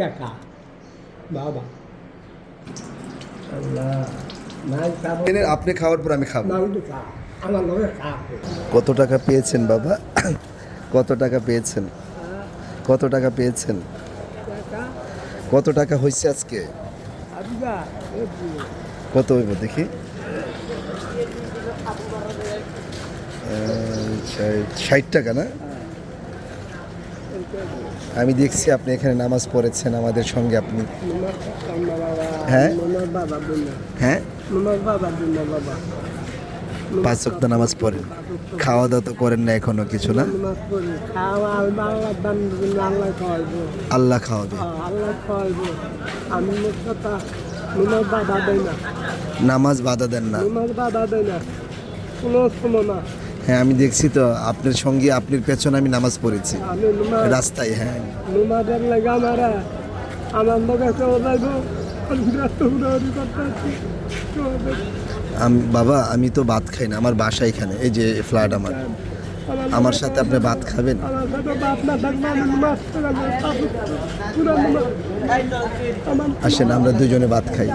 টাকা বাবা আল্লাহ নাই খাবো আপনি খাওয়ার পর আমি খাবো। না উঠে খা আমার লগে খা কত টাকা পেয়েছেন বাবা? কত টাকা পেয়েছেন? কত টাকা পেয়েছেন? টাকা কত টাকা হয়েছে আজকে? আবিগা কত হইব দেখি। 60 টাকা না? আমি দেখছি আপনি এখানে নামাজ পড়েছেন আমাদের সঙ্গে। আপনি হ্যাঁ বাবা বললো হ্যাঁ আমার বাবা বললো বাবা 5 ওয়াক্ত নামাজ পড়েন, খাওয়া দাওয়া তো করেন না এখনো কিছু না? নামাজ পড়ি খাওয়া আল্লাহ দান আল্লাহ খাওয়াইবো আল্লাহ খাওয়াবে। আল্লাহ খাওয়াইবো আমি মোট কথা আমার বাবা দেয় না নামাজ বাধা দেন না? আমার বাবা দেয় না কোনো শোনো না হ্যাঁ আমি দেখছি তো আপনার সঙ্গে, আপনার পেছনে আমি নামাজ পড়েছি আমি রাস্তায়। হ্যাঁ নুমাদের লেগে আমার লোকের কেউ যাইব বাবা আমি তো ভাত খাই না, আমার বাসা এখানে, এই যে ফ্ল্যাট আমার। আমার সাথে আপনি ভাত খাবেন? আমার সাথে বাপ না থাকলে আমি নামাজ আসেন আমরা দুজনে ভাত খাই,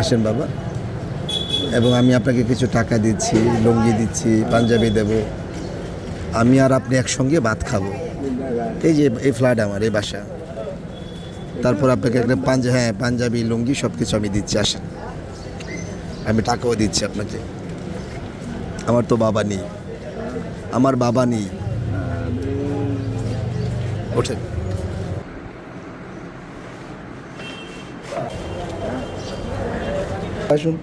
আসেন বাবা। এবং আমি আপনাকে কিছু টাকা দিচ্ছি, লুঙ্গি দিচ্ছি, পাঞ্জাবি দেব, আমি আর আপনি একসঙ্গে ভাত খাবো। এই যে এই ফ্ল্যাট আমার, এই বাসা। তারপর আপনাকে একটা পাঞ্জাবি লুঙ্গি সব কিছু আমি দিচ্ছি, আসেন। আমি টাকাও দিচ্ছি আপনাকে। আমার তো বাবা নেই, আমার বাবা নেই। ওঠেন। আসুন,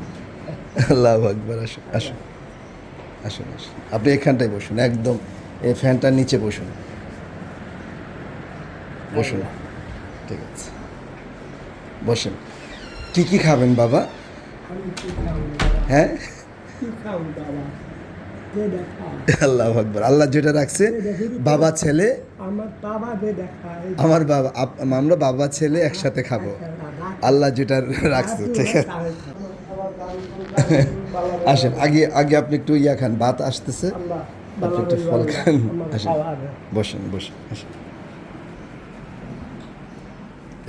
আল্লাহু আকবার। আসুন আসুন আসুন আসুন, আপনি এখানটায় বসুন, একদম এই ফ্যানটার নিচে বসুন, বসুন। ঠিক আছে, বসেন। কি কি খাবেন বাবা? হ্যাঁ আল্লাহু আকবার। আল্লাহ যেটা রাখছে, বাবা ছেলে, আমার বাবা যে দেখা আমার বাবা, আমরা বাবা ছেলে একসাথে খাবো, আল্লাহ যেটা রাখছে। ঠিক আছে, আসেন। আগে আগে আপনি একটু ইয়া খান, ভাত আসতেছে, আপনি একটু ফল খান। আসেন, বসেন বসেন, আসেন।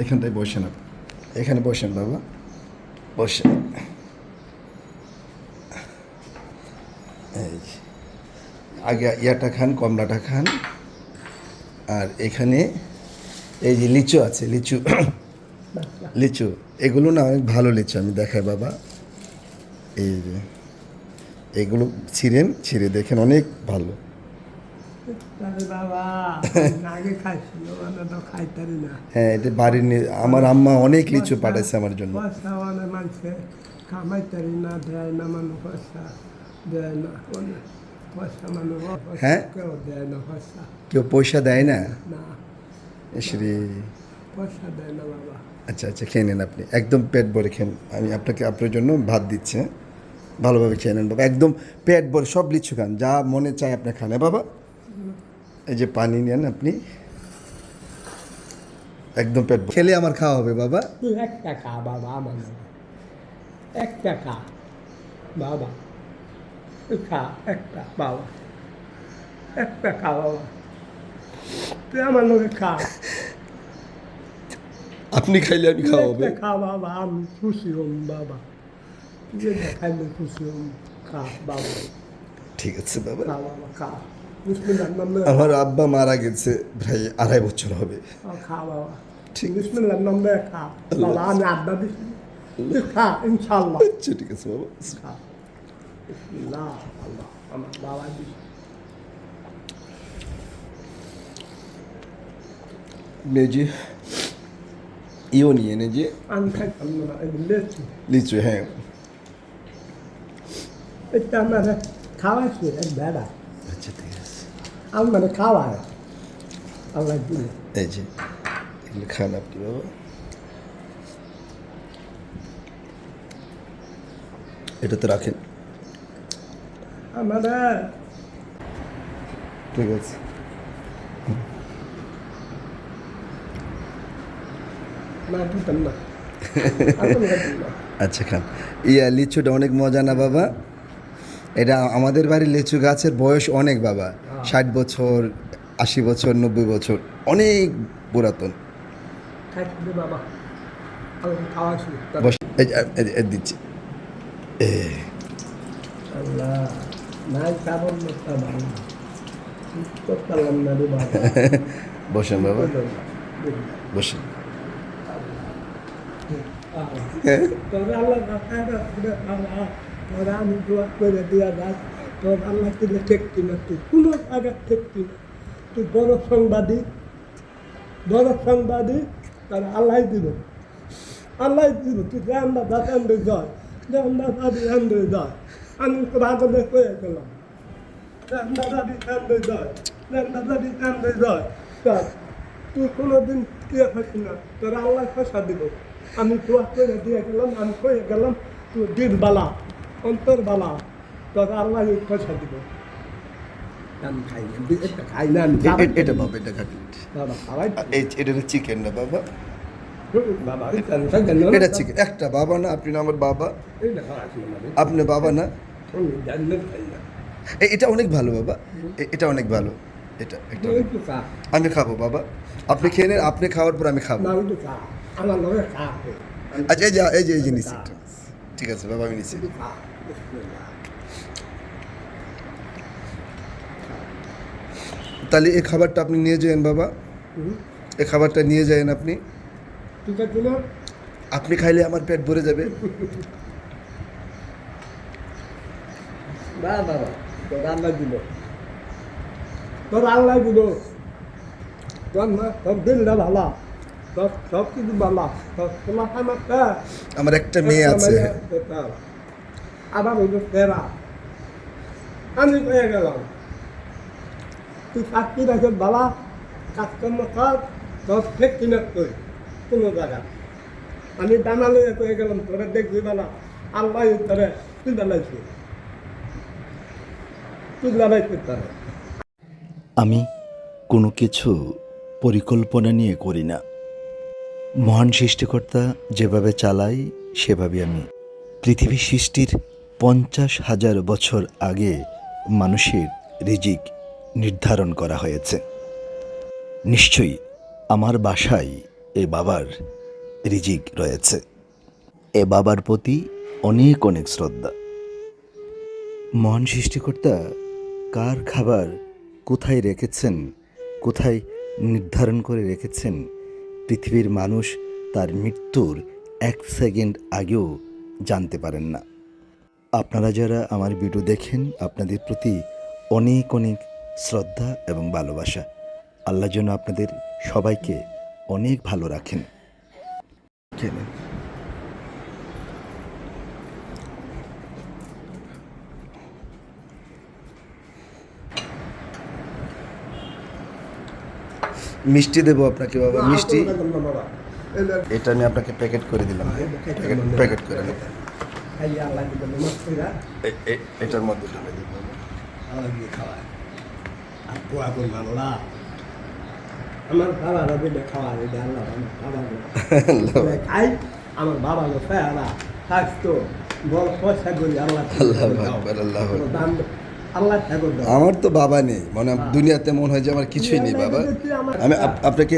এখানটায় বসেন, আপনি এখানে বসেন বাবা, বসেন। এই আগে ইয়াটা খান, কমলাটা খান। আর এখানে এই যে লিচু আছে, লিচু লিচু এগুলো না অনেক ভালো লিচু, আমি দেখাই বাবা। এই যে এগুলো ছিঁড়ে দেখেন, অনেক ভালো। বাবা আগে খাইছিল তো খাইতারি না হ্যাঁ, এটা বাড়ির আমার আম্মা অনেক লিচু পাঠাইছে আমার জন্য। পয়সা অনেক মানুষে খামাইতারি না, দেয় না মানুষ পয়সা দেয় না, অনেক পয়সা মানুষ হ্যাঁ, কেউ দেয় না পয়সা, কেউ পয়সা দেয় না? না শ্রী পয়সা দেয় না বাবা। আচ্ছা আচ্ছা, খেয়ে নেন আপনি, একদম পেট ভরে খেন। আমি আপনাকে আপনার জন্য ভাত দিচ্ছি, হ্যাঁ? ভালোভাবে খেয়ে নেন বাবা, একদম পেট ভরে সব লিচু খান, যা মনে চায় আপনি খান। হ্যাঁ বাবা, এই যে পানি নেন আপনি, একদম পেট খেলে আমার খাওয়া হবে বাবা। তুই একটা খা বাবা, আমার একটা খা বাবা, তুই খা একটা বাবা, একটা খা বাবা, তুই আমার লোকে খা, আপনি খাইলে আমি খাওয়া হবে। একটা খা বাবা, আমি খুশি হম বাবা, তুই যেটা খাইলে খুশি হম, খা বাবা। ঠিক আছে বাবা। খা বাবা খা, বিসমিল্লাহ নাম ধরে আমার আব্বা মারা গেছে প্রায় 2.5 বছর হবে। খা বাবা, ঠিক আছে। বিসমিল্লাহ নাম ধরে খা বাবা, আমি আড্ডা দিচ্ছি, তুই খা ইনশাল্লাহ আচ্ছা ঠিক আছে বাবা। খা। বিসমিল্লাহ আল্লাহ, আমার বাবা দিস যে ইও নিয়ে এনে যে আমি খাইতাম না, লেচু লিচু, হ্যাঁ এটা আমার খাওয়াইছে এক বেড়া, আচ্ছা ঠিক আছে। আমার খাওয়ায় আল্লাহ দিলে। এই যে এগুলো খান আপনি বাবা, এটা তো রাখেন। আমার ঠিক আছে, না দিতাম না, আসলে খাইতাম না। আচ্ছা খান। ইয়া লিচুটা অনেক মজা না বাবা? এটা আমাদের বাড়ির লিচু গাছের বয়স অনেক বাবা, 60 বছর, 80 বছর, 90 বছর, অনেক পুরাতন। খাইতে বাবা আমি খাওয়াছি বস, এই দিচ্ছি। আল্লাহ নাই কাবন মতো ভালো করতাম না রে বাবা বসেন বাবা, বসেন। তবে আল্লাহ তোরা আমি দোয়া করে দিয়া যাক তোর আল্লাহ তুলে ঠেকতি না, তুই কোনো জায়গা ঠেকতি না, তুই বড় সংবাদী তারা আল্লাহ দিল তুই রান্না ভাত আনবে যায়, রান্না ভাবি আনবে যায়, আমি তো ভাগবে হয়ে গেলাম, রান্না ভাবি আনবে যায়, তুই কোনোদিন কে থাকি না, তোর আল্লাহ পয়সা দিব, আমি দোয়া করে দিয়ে গেলাম, আমি হয়ে গেলাম, তুই দিন বালা অন্তর বালা, তোর আল্লাহ পয়সা দিব। আমি খাই না, এটা খাই না আমি এটা বাবা, এটা কাটলেট। বাবা খাওয়াই এটা চিকেন না বাবা, বাবা এটা চিকেন। একটা বাবা না, আপনি না আমার বাবা, আপনি বাবা না। এটা অনেক ভালো বাবা, এটা অনেক ভালো, এটা আমি খাবো বাবা, আপনি খেয়ে নেন, আপনি খাওয়ার পর আমি খাবো। আচ্ছা এই যে নিচ্ছি, ঠিক আছে বাবা, আমি নিচ্ছি। তাহলে এই খাবারটা আপনি নিয়ে যান বাবা, এই খাবারটা নিয়ে যান আপনি, আপনি খাইলে আমার পেট ভরে যাবে। বাবা তোর আল্লাহ দিল, তোর আল্লাহ দিল, তোর দিলটা ভালো, তোর সব কিছু ভালো, তোর তোমার আমার একটা মেয়ে আছে, আবার ওই তেরা আমি পেয়ে গেলাম, তুই চাকরি রাখে ভালো কাজকর্ম কর, তোর ঠিক কিনা তুই কোনো জায়গা, আমি দানা লইয়া পেয়ে গেলাম, তোরা দেখবি ভালো, আল্লাহ তোরে তুই দাঁড়াইছি, তুই দাঁড়াইছি তারা। আমি কোনো কিছু পরিকল্পনা নিয়ে করি না, মহান সৃষ্টিকর্তা যেভাবে চালাই সেভাবে আমি। পৃথিবী সৃষ্টির 50,000 বছর আগে মানুষের রিজিক নির্ধারণ করা হয়েছে। নিশ্চয়ই আমার বাসায় এ বাবার রিজিক রয়েছে, এ বাবার প্রতি অনেক অনেক শ্রদ্ধা। মহান সৃষ্টিকর্তা কার খাবার কোথায় রেখেছেন, কোথায় নির্ধারণ করে রেখেছেন, পৃথিবীর মানুষ তার মৃত্যুর 1 সেকেন্ড আগেও জানতে পারেন না। আপনারা যারা আমার ভিডিও দেখেন, আপনাদের প্রতি অনেক অনেক শ্রদ্ধা এবং ভালোবাসা। আল্লাহ যেন আপনাদের সবাইকে অনেক ভালো রাখেন। মিষ্টি দেবো আপনাকে বাবা, মিষ্টি। বাবা এটা আমি আপনাকে প্যাকেট করে দিলাম, প্যাকেট করে নেব। আল্লাহ দিল মস্তিরা এটার মধ্যে ঢেলে দিব। আল্লাহ দিয়ে খাওয়ায় আর পোয়া কোন আল্লাহ আমার বাবা রবিটা খাওয়া এটা আল্লাহ আমার বাবা খাই, আমার বাবা ফেরা স্বাস্থ্য বড় পয়সা করি আল্লাহ আল্লাহ ঠাকুর দাও। আমার তো বাবা নেই, মানে দুনিয়াতে মনে হয় যে আমার কিছুই নেই বাবা। আমি আপনাকে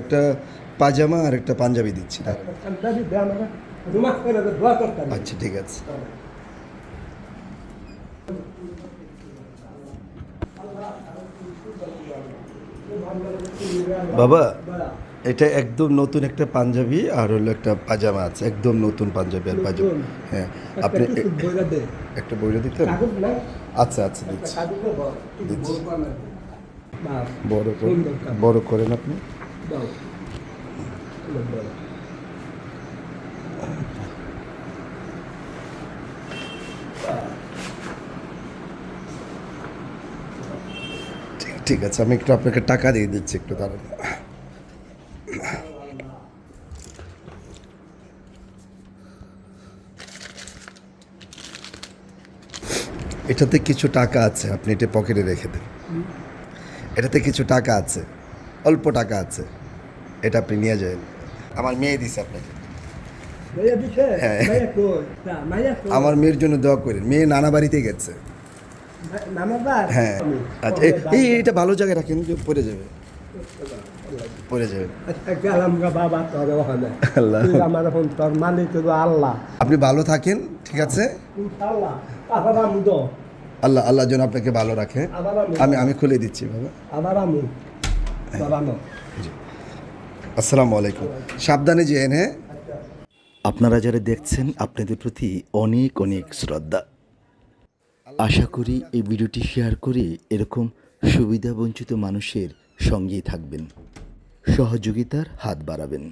একটা পাজামা আর একটা পাঞ্জাবি দিচ্ছি। আচ্ছা ঠিক আছে বাবা, এটা একদম নতুন একটা পাঞ্জাবি আর হলো একটা পাজামা আছে, একদম নতুন পাঞ্জাবি আর পাজামা। হ্যাঁ আপনি একটা বইটা দিতেন? আচ্ছা আচ্ছা দিচ্ছি, বড় করেন আপনি। ঠিক আছে, আমি একটু আপনাকে টাকা দিয়ে দিচ্ছি, একটু দাঁড়ান। এটাতে কিছু টাকা আছে, আপনি এটা পকেটে রেখে দেন। এটাতে কিছু টাকা আছে, অল্প টাকা আছে, এটা আপনি নিয়ে যান। আমার মেয়ে দিছে আপনাকে। হ্যাঁ, আমার মেয়ের জন্য দোয়া করেন, মেয়ে নানা বাড়িতে গেছে। হ্যাঁ আচ্ছা, এটা ভালো জায়গায় রাখেন, পড়ে যাবে। পড়ে যাবেন। আচ্ছা গেলাম গা বাবা তোর ওখানে আল্লাহ। তুই আমার এখন তোর মালিক হলো আল্লাহ আপনি ভালো থাকেন, ঠিক আছে? ইনশাআল্লাহ আবার আমি তো আল্লাহ আল্লাহ যেন আপনাকে ভালো রাখে। আবার আমি আমি খুলে দিচ্ছি বাবা। আবার আমি বাবানো আসসালামু আলাইকুম, সাবধানে যেন। হ্যাঁ, আপনারা যারা দেখছেন আপনাদের প্রতি অনেক অনেক শ্রদ্ধা। আশা করি এই ভিডিওটি শেয়ার করে এরকম সুবিধাবঞ্চিত মানুষের সঙ্গেই থাকবেন, সহযোগিতার হাত বাড়াবেন।